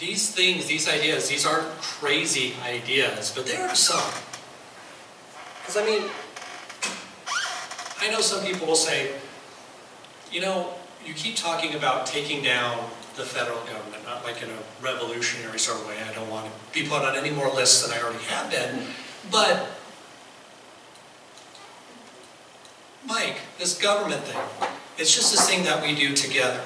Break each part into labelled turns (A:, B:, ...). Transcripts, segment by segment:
A: these things, these ideas, these aren't crazy ideas, but there are some. Because I mean, I know some people will say, you know, you keep talking about taking down the federal government, not like in a revolutionary sort of way. I don't want to be put on any more lists than I already have been. But, Mike, this government thing, it's just this thing that we do together.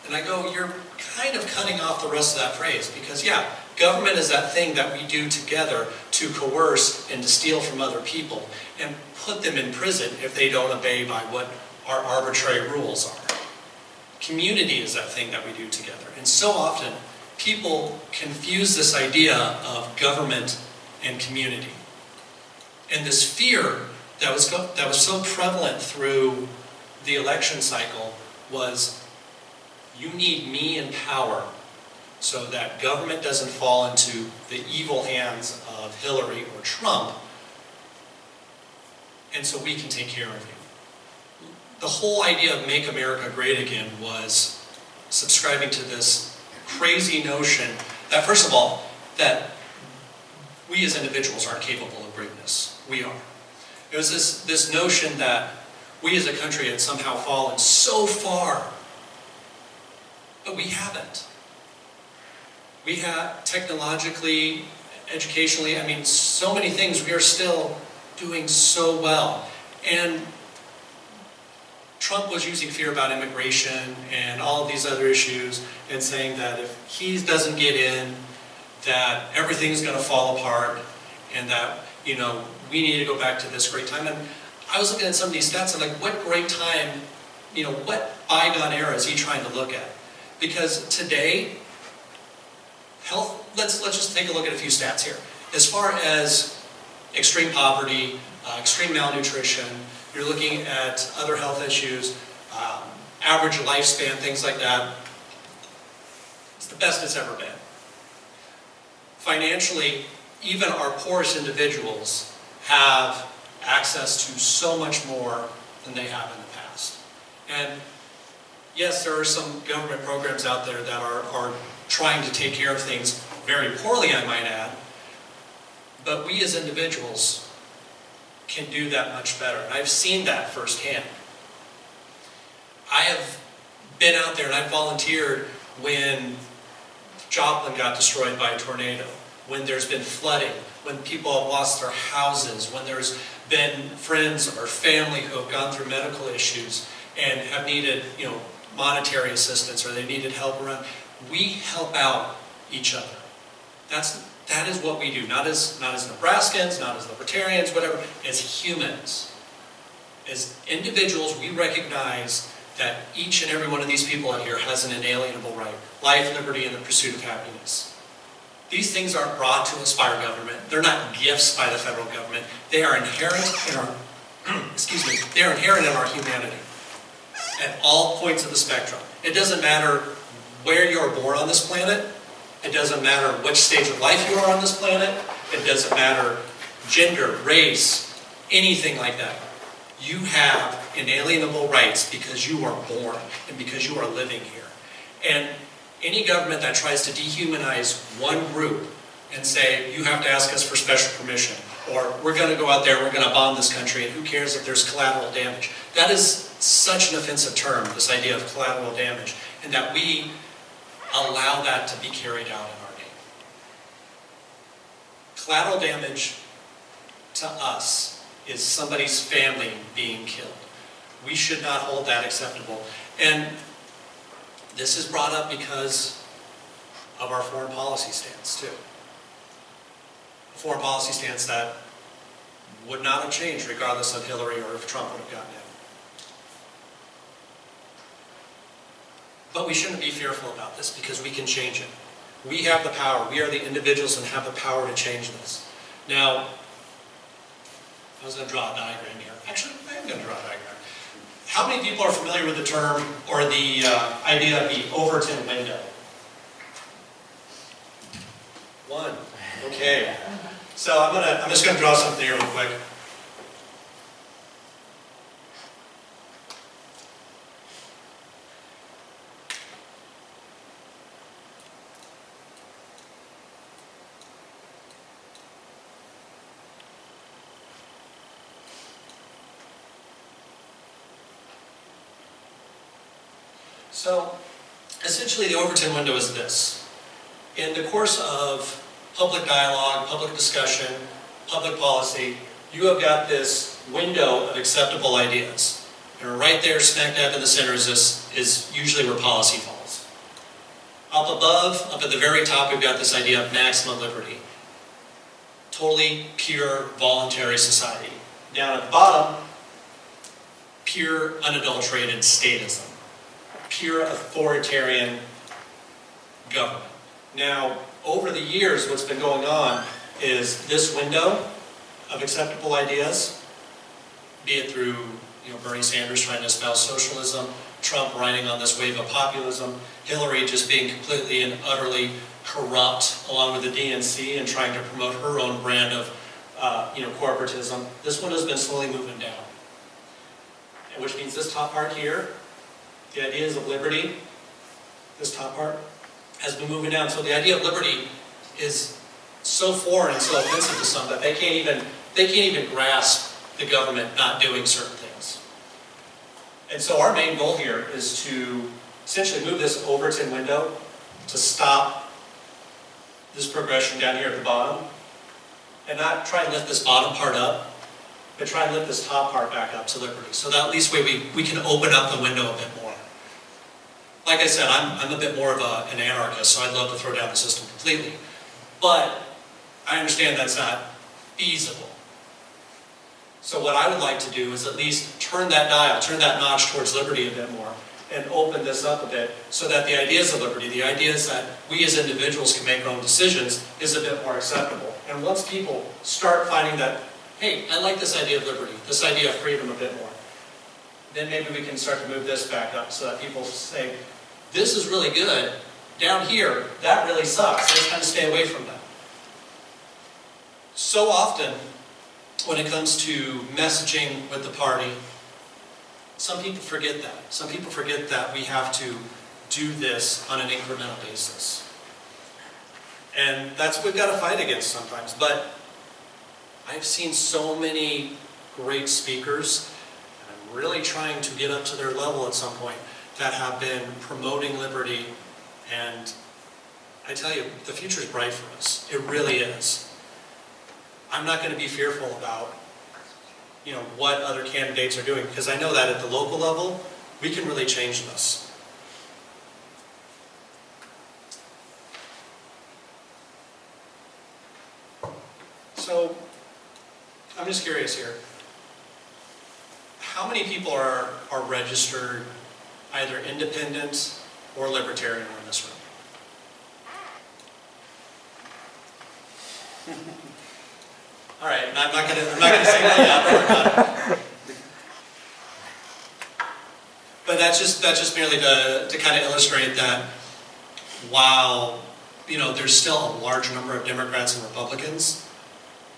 A: And I go, you're kind of cutting off the rest of that phrase, because yeah, government is that thing that we do together to coerce and to steal from other people and put them in prison if they don't obey by what our arbitrary rules are. Community is that thing that we do together. And so often, people confuse this idea of government and community. And this fear that was so prevalent through the election cycle was, you need me in power so that government doesn't fall into the evil hands of Hillary or Trump, and so we can take care of you. The whole idea of Make America Great Again was subscribing to this crazy notion that, first of all, that we as individuals aren't capable of greatness. We are. It was this notion that we as a country had somehow fallen so far, but we haven't. We have technologically, educationally, I mean, so many things we are still doing so well. And Trump was using fear about immigration and all of these other issues and saying that if he doesn't get in, that everything's going to fall apart and that, you know, we need to go back to this great time. And I was looking at some of these stats and like, what great time, you know, what bygone era is he trying to look at? Because today, health, let's just take a look at a few stats here. As far as extreme poverty, extreme malnutrition, you're looking at other health issues, average lifespan, things like that. It's the best it's ever been. Financially, even our poorest individuals have access to so much more than they have in the past. And yes, there are some government programs out there that are trying to take care of things very poorly, I might add, but we as individuals can do that much better. And I've seen that firsthand. I have been out there and I've volunteered when Joplin got destroyed by a tornado, when there's been flooding, when people have lost their houses, when there's been friends or family who have gone through medical issues and have needed, you know, monetary assistance or they needed help around. We help out each other. That is what we do. Not as Nebraskans, not as Libertarians, whatever. As humans, as individuals, we recognize that each and every one of these people out here has an inalienable right: life, liberty, and the pursuit of happiness. These things aren't brought to us by our government. They're not gifts by the federal government. They are inherent in our they are inherent in our humanity at all points of the spectrum. It doesn't matter where you are born on this planet. It doesn't matter which stage of life you are on this planet. It doesn't matter gender, race, anything like that. You have inalienable rights because you are born and because you are living here. And any government that tries to dehumanize one group and say, you have to ask us for special permission, or we're going to go out there, we're going to bomb this country, and who cares if there's collateral damage. That is such an offensive term, this idea of collateral damage, and that we allow that to be carried out in our name. Collateral damage to us is somebody's family being killed. We should not hold that acceptable. And this is brought up because of our foreign policy stance, too. A foreign policy stance that would not have changed regardless of Hillary or if Trump would have gotten in. But we shouldn't be fearful about this because we can change it. We have the power. We are the individuals and have the power to change this. Now, I was going to draw a diagram here. Actually, I am going to draw a diagram. How many people are familiar with the term or the idea of the Overton window? One. Okay. So I'm just going to draw something here real quick. So, essentially the Overton window is this. In the course of public dialogue, public discussion, public policy, you have got this window of acceptable ideas. And right there, smack dab in the center is usually where policy falls. Up above, up at the very top, we've got this idea of maximum liberty. Totally pure, voluntary society. Down at the bottom, pure, unadulterated statism. Pure authoritarian government. Now, over the years, what's been going on is this window of acceptable ideas, be it through Bernie Sanders trying to espouse socialism, Trump riding on this wave of populism, Hillary just being completely and utterly corrupt along with the DNC and trying to promote her own brand of corporatism. This window's been slowly moving down. And which means this top part here, the ideas of liberty, this top part, has been moving down. So the idea of liberty is so foreign and so offensive to some that they can't even grasp the government not doing certain things. And so our main goal here is to essentially move this Overton window to stop this progression down here at the bottom, and not try and lift this bottom part up, but try and lift this top part back up to liberty. So that at least way we can open up the window a bit more. Like I said, I'm a bit more of an anarchist, so I'd love to throw down the system completely. But I understand that's not feasible. So what I would like to do is at least turn that dial, turn that notch towards liberty a bit more, and open this up a bit so that the ideas of liberty, the ideas that we as individuals can make our own decisions, is a bit more acceptable. And once people start finding that, hey, I like this idea of liberty, this idea of freedom a bit more, then maybe we can start to move this back up so that people say, this is really good. Down here, that really sucks. Let's kind of stay away from that. So often, when it comes to messaging with the party, some people forget that. Some people forget that we have to do this on an incremental basis. And that's what we've got to fight against sometimes. But I've seen so many great speakers, and I'm really trying to get up to their level at some point, that have been promoting liberty, and I tell you, the future is bright for us. It really is. I'm not going to be fearful about, what other candidates are doing, because I know that at the local level, we can really change this. So, I'm just curious here. How many people are registered either independent or libertarian in this room? All right, I'm not going to say that. But that's just merely to kind of illustrate that while there's still a large number of Democrats and Republicans,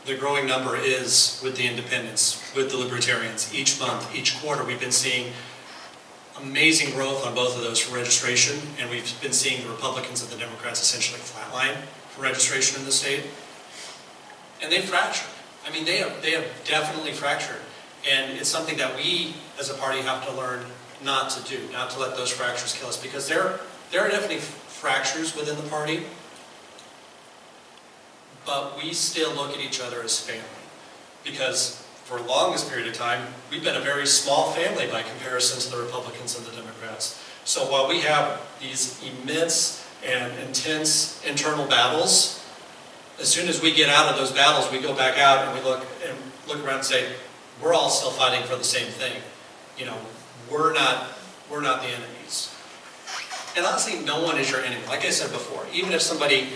A: the growing number is with the independents, with the libertarians. Each month, each quarter, we've been seeing amazing growth on both of those for registration, and we've been seeing the Republicans and the Democrats essentially flatline for registration in the state. And they've fractured. I mean, they have definitely fractured. And it's something that we, as a party, have to learn not to do, not to let those fractures kill us, because there are definitely fractures within the party, but we still look at each other as family. Because for the longest period of time, we've been a very small family by comparison to the Republicans and the Democrats. So while we have these immense and intense internal battles, as soon as we get out of those battles, we go back out and we look around and say, we're all still fighting for the same thing. We're not the enemies. And honestly, no one is your enemy. Like I said before, even if somebody,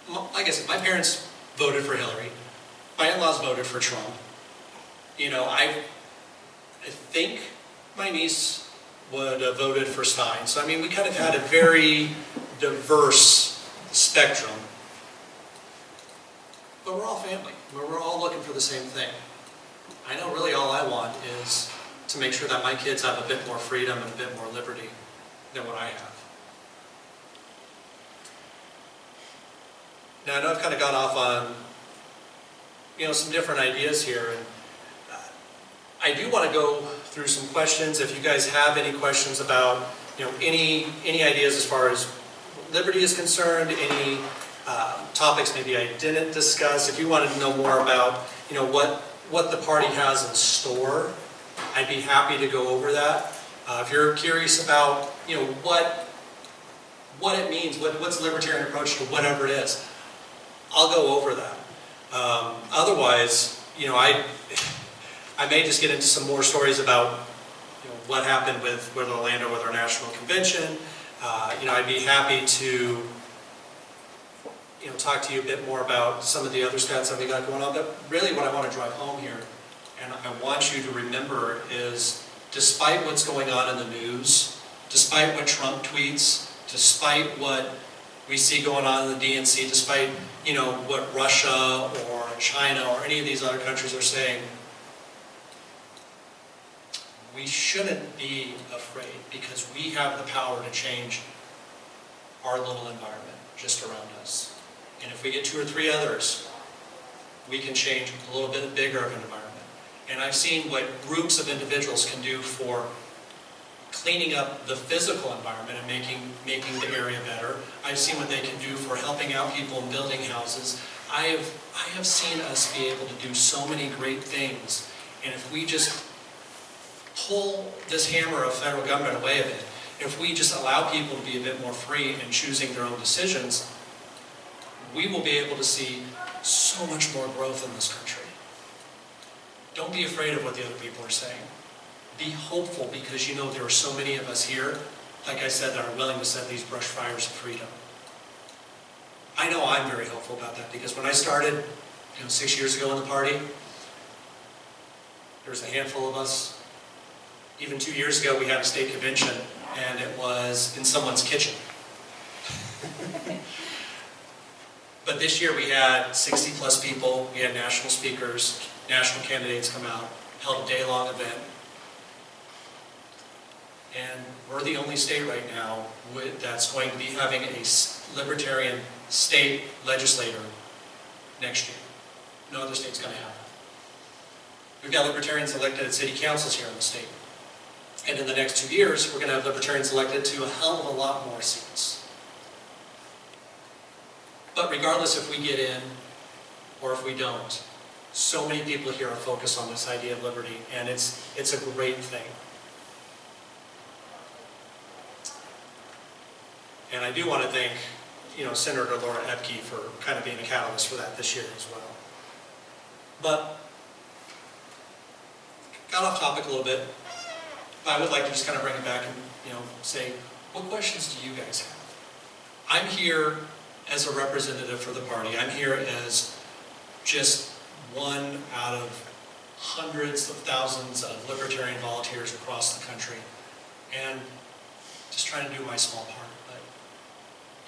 A: like I said, my parents voted for Hillary. My in-laws voted for Trump. I think my niece would have voted for Stein. So, we kind of had a very diverse spectrum. But we're all family. We're all looking for the same thing. I know really all I want is to make sure that my kids have a bit more freedom and a bit more liberty than what I have. Now, I know I've kind of gone off on some different ideas here, and I do want to go through some questions. If you guys have any questions about, any ideas as far as liberty is concerned, any topics maybe I didn't discuss, if you wanted to know more about, what the party has in store, I'd be happy to go over that. If you're curious about, what it means, what's the libertarian approach to whatever it is, I'll go over that. Otherwise, I may just get into some more stories about, what happened with Orlando with our national convention. I'd be happy to, talk to you a bit more about some of the other stats that we got going on. But really what I want to drive home here, and I want you to remember, is despite what's going on in the news, despite what Trump tweets, despite what we see going on in the DNC, despite, what Russia or China or any of these other countries are saying, we shouldn't be afraid, because we have the power to change our little environment just around us. And if we get 2 or 3 others, we can change a little bit bigger of an environment. And I've seen what groups of individuals can do for cleaning up the physical environment and making the area better. I've seen what they can do for helping out people and building houses. I have seen us be able to do so many great things. And if we just pull this hammer of federal government away of it, if we just allow people to be a bit more free in choosing their own decisions, we will be able to see so much more growth in this country. Don't be afraid of what the other people are saying. Be hopeful, because there are so many of us here, like I said, that are willing to set these brush fires of freedom. I know I'm very hopeful about that, because when I started 6 years ago in the party, there was a handful of us. Even 2 years ago, we had a state convention, and it was in someone's kitchen. But this year we had 60 plus people, we had national speakers, national candidates come out, held a day-long event. And we're the only state right now that's going to be having a libertarian state legislator next year. No other state's going to have that. We've got libertarians elected at city councils here in the state. And in the next 2 years, we're going to have libertarians elected to a hell of a lot more seats. But regardless if we get in or if we don't, so many people here are focused on this idea of liberty, and it's a great thing. And I do want to thank, Senator Laura Epke for kind of being a catalyst for that this year as well. But got off topic a little bit. But I would like to just kind of bring it back and, say, what questions do you guys have? I'm here as a representative for the party. I'm here as just one out of hundreds of thousands of libertarian volunteers across the country, and just trying to do my small part. But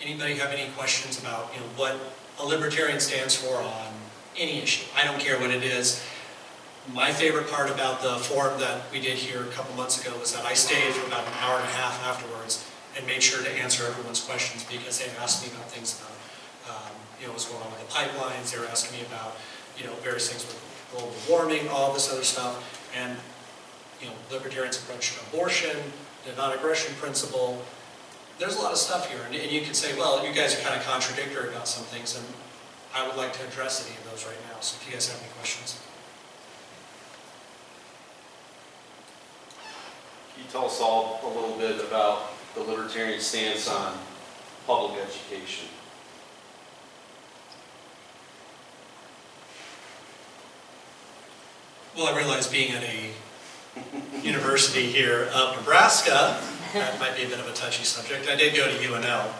A: anybody have any questions about, what a libertarian stands for on any issue? I don't care what it is. My favorite part about the forum that we did here a couple months ago was that I stayed for about an hour and a half afterwards and made sure to answer everyone's questions, because they asked me about things about, what's going on with the pipelines. They were asking me about, various things with global warming, all this other stuff, and, libertarians' approach to abortion, the non-aggression principle. There's a lot of stuff here, and you can say, well, you guys are kind of contradictory about some things, and I would like to address any of those right now. So if you guys have any questions.
B: Can you tell us all a little bit about the libertarian stance on public education?
A: Well, I realize being at a university here of Nebraska, that might be a bit of a touchy subject. I did go to UNL.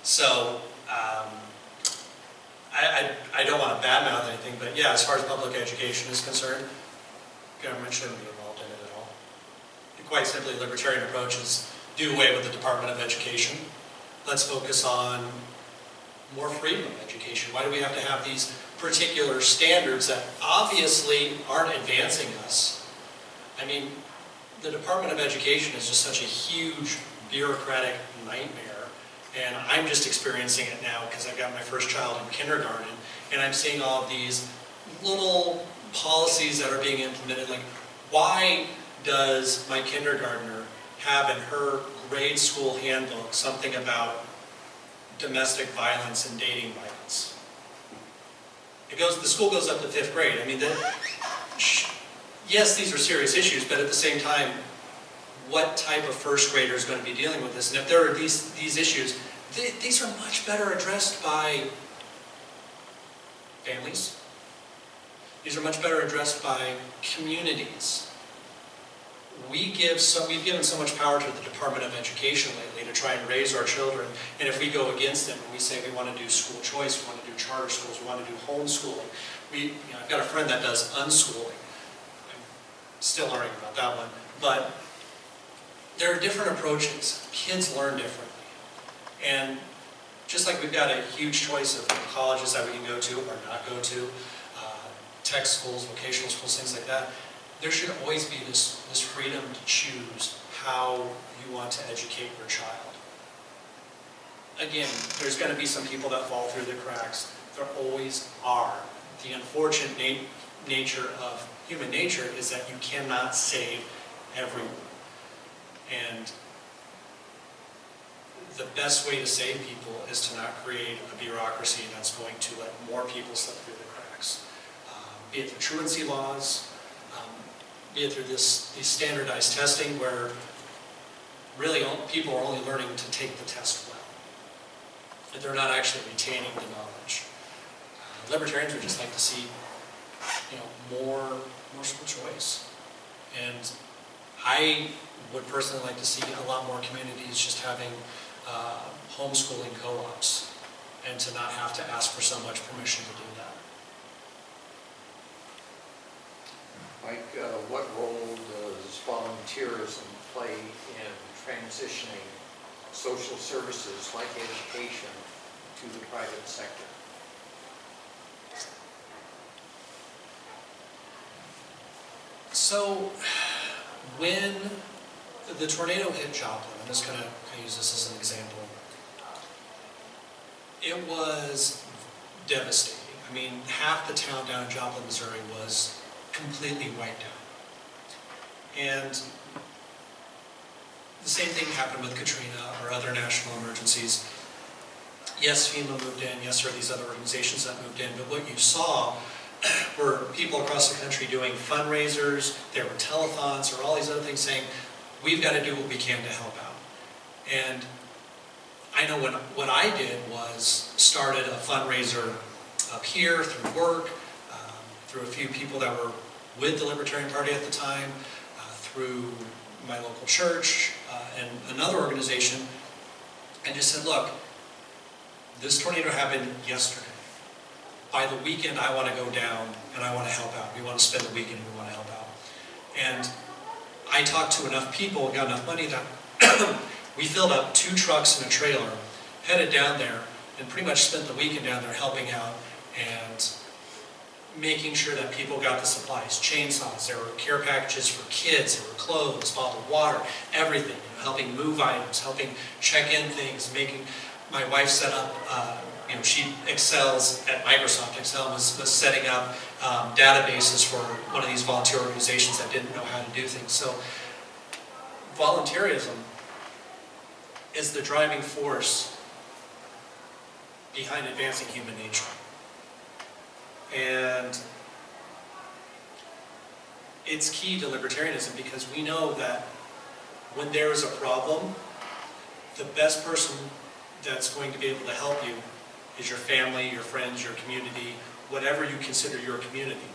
A: So, I don't want to badmouth anything, but yeah, as far as public education is concerned, government shouldn't be involved in it at all. And quite simply, libertarian approach is do away with the Department of Education. Let's focus on more freedom of education. Why do we have to have these particular standards that obviously aren't advancing us? I mean, the Department of Education is just such a huge bureaucratic nightmare, and I'm just experiencing it now because I've got my first child in kindergarten, and I'm seeing all of these little policies that are being implemented, like, Why does my kindergartner have in her grade school handbook something about domestic violence and dating violence? The school goes up to 5th grade. I mean, yes, these are serious issues, but at the same time, what type of first grader is going to be dealing with this? And if there are these issues, these are much better addressed by families. These are much better addressed by communities. We've given so much power to the Department of Education lately to try and raise our children, and if we go against them and we say we want to do school choice, we want to do charter schools, we want to do homeschooling, I've got a friend that does unschooling. I'm still learning about that one, but there are different approaches. Kids learn differently, and just like we've got a huge choice of colleges that we can go to or not go to, tech schools, vocational schools, things like that, there should always be this freedom to choose how you want to educate your child. Again, there's going to be some people that fall through the cracks. There always are. The unfortunate nature of human nature is that you cannot save everyone. And the best way to save people is to not create a bureaucracy that's going to let more people slip through the cracks. Be it through truancy laws, be it through these standardized testing where really people are only learning to take the test well. And they're not actually retaining the knowledge. Libertarians would just like to see, more school choice. And I would personally like to see a lot more communities just having homeschooling co-ops and to not have to ask for so much permission to do that.
C: Mike, what role does volunteerism play in transitioning social services like education to the private sector?
A: So, when the tornado hit Joplin, I'm just going to use this as an example, it was devastating. I mean, half the town down in Joplin, Missouri was completely wiped out. And the same thing happened with Katrina or other national emergencies. Yes, FEMA moved in, yes, there are these other organizations that moved in, but what you saw were people across the country doing fundraisers, there were telethons, or all these other things saying, we've got to do what we can to help out. And I know what I did was started a fundraiser up here through work, through a few people that were with the Libertarian Party at the time, through my local church and another organization, and just said, look, this tornado happened yesterday. By the weekend, I want to go down and I want to help out. We want to spend the weekend and we want to help out. And I talked to enough people and got enough money that we filled up 2 trucks and a trailer, headed down there, and pretty much spent the weekend down there helping out and making sure that people got the supplies, chainsaws, there were care packages for kids, there were clothes, bottled water, everything, helping move items, helping check in things, my wife set up, she excels at Microsoft Excel, was setting up databases for one of these volunteer organizations that didn't know how to do things. So volunteerism is the driving force behind advancing human nature. And it's key to libertarianism because we know that when there is a problem, the best person that's going to be able to help you is your family, your friends, your community, whatever you consider your community.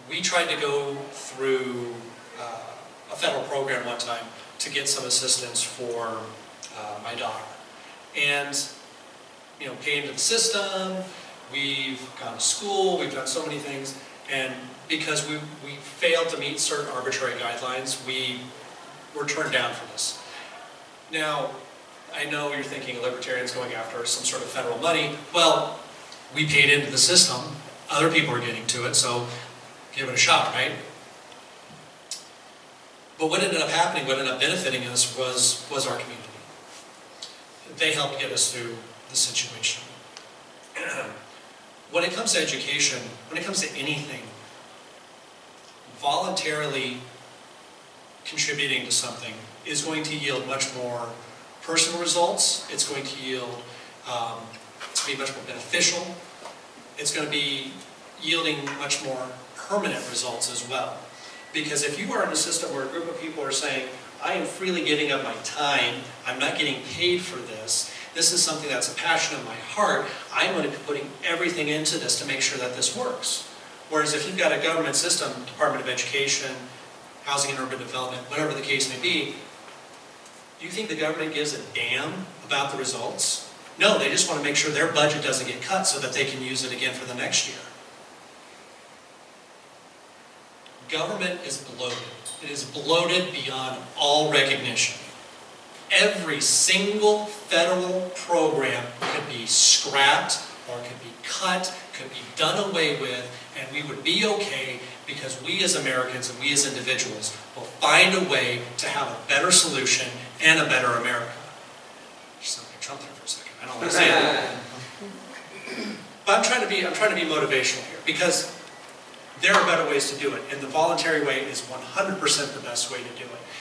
A: We tried to go through a federal program one time to get some assistance for my daughter. And, pay into the system, we've gone to school, we've done so many things, and because we failed to meet certain arbitrary guidelines, we were turned down for this. Now, I know you're thinking a libertarian's going after some sort of federal money. Well, we paid into the system, other people are getting to it, so give it a shot, right? But what ended up happening, what ended up benefiting us was our community. They helped get us through the situation. When it comes to education, when it comes to anything, voluntarily contributing to something is going to yield much more personal results. It's going to yield, it's going to be much more beneficial. It's going to be yielding much more permanent results as well. Because if you are in a system where a group of people are saying, I am freely giving up my time, I'm not getting paid for this, this is something that's a passion of my heart, I'm going to be putting everything into this to make sure that this works. Whereas if you've got a government system, Department of Education, Housing and Urban Development, whatever the case may be, do you think the government gives a damn about the results? No, they just want to make sure their budget doesn't get cut so that they can use it again for the next year. Government is bloated. It is bloated beyond all recognition. Every single federal program could be scrapped or could be cut, could be done away with, and we would be okay because we as Americans and we as individuals will find a way to have a better solution and a better America. Just sound like Trump there for a second. I don't want to say that. But I'm trying to be motivational here because there are better ways to do it, and the voluntary way is 100% the best way to do it.